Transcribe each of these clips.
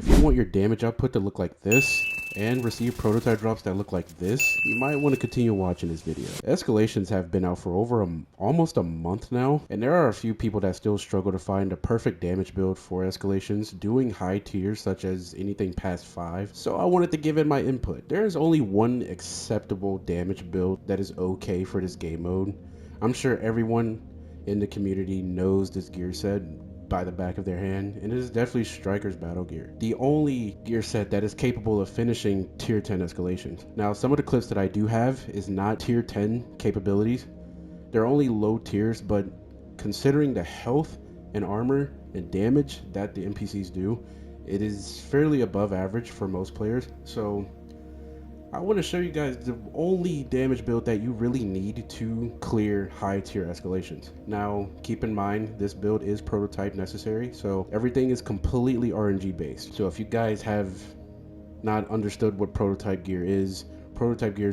If you want your damage output to look like this and receive prototype drops that look like this, you might want to continue watching this video. Escalations have been out for over almost a month now, and there are a few people that still struggle to find a perfect damage build for Escalations, doing high tiers such as anything past 5. So I wanted to give in my input. There is only one acceptable damage build that is okay for this game mode. I'm sure everyone in the community knows this gear set by the back of their hand, and it is definitely Striker's battle gear. The only gear set that is capable of finishing tier 10 escalations. Now, some of the clips that I do have is not tier 10 capabilities. They're only low tiers, but considering the health and armor and damage that the NPCs do, it is fairly above average for most players. So I want to show you guys the only damage build that you really need to clear high tier escalations. Now, keep in mind, this build is prototype necessary, so everything is completely RNG based. So if you guys have not understood what prototype gear is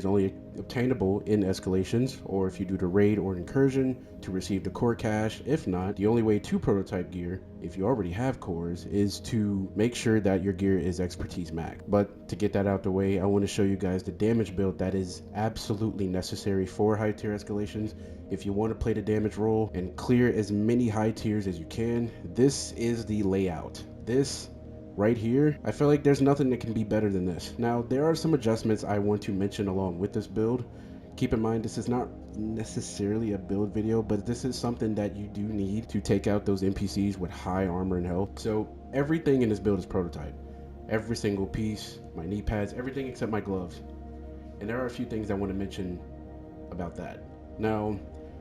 only obtainable in escalations, or if you do the raid or incursion to receive the core cache. If not, the only way to prototype gear, if you already have cores, is to make sure that your gear is expertise max. But to get that out the way, I want to show you guys the damage build that is absolutely necessary for high tier escalations. If you want to play the damage role and clear as many high tiers as you can, this is the layout. This right here, I feel like there's nothing that can be better than this. Now, there are some adjustments I want to mention along with this build. Keep in mind, this is not necessarily a build video, but this is something that you do need to take out those NPCs with high armor and health. So everything in this build is prototype. Every single piece, my knee pads, everything except my gloves. And there are a few things I want to mention about that. Now,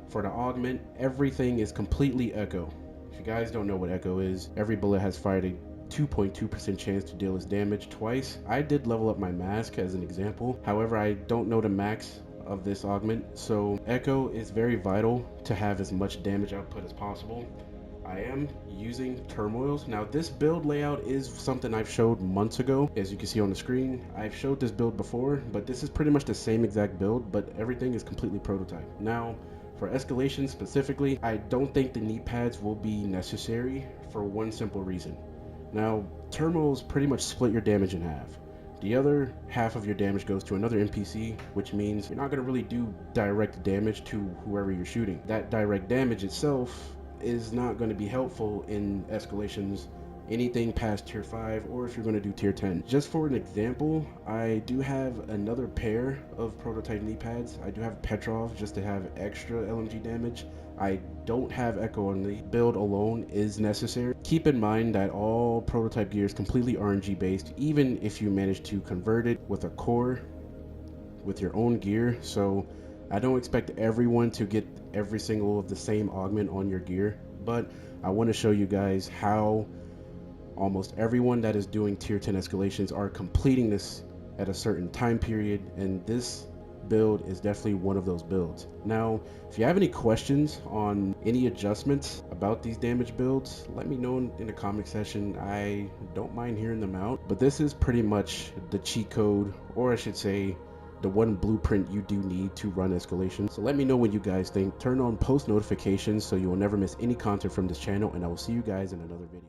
for the augment, everything is completely echo. If you guys don't know what echo is, every bullet has fired a 2.2% chance to deal its damage twice. I did level up my mask as an example. However, I don't know the max of this augment, so echo is very vital to have as much damage output as possible. I am using turmoils. Now, this build layout is something I've showed months ago. As you can see on the screen, I've showed this build before, but this is pretty much the same exact build, but everything is completely prototype. Now, for escalation specifically, I don't think the knee pads will be necessary for one simple reason. Now, turmoils pretty much split your damage in half. The other half of your damage goes to another NPC, which means you're not going to really do direct damage to whoever you're shooting. That direct damage itself is not going to be helpful in escalations, anything past tier 5, or if you're going to do tier 10. Just for an example, I do have another pair of prototype knee pads. I do have Petrov just to have extra LMG damage. I don't have echo on the build alone is necessary. Keep in mind that all prototype gear is completely RNG based, even if you manage to convert it with a core with your own gear. So I don't expect everyone to get every single of the same augment on your gear, but I want to show you guys how almost everyone that is doing tier 10 escalations are completing this at a certain time period, and this build is definitely one of those builds. Now, if you have any questions on any adjustments about these damage builds, let me know in the comment section. I don't mind hearing them out, but this is pretty much the cheat code, or I should say the one blueprint you do need to run escalation. So let me know what you guys think. Turn on post notifications so you will never miss any content from this channel, and I will see you guys in another video.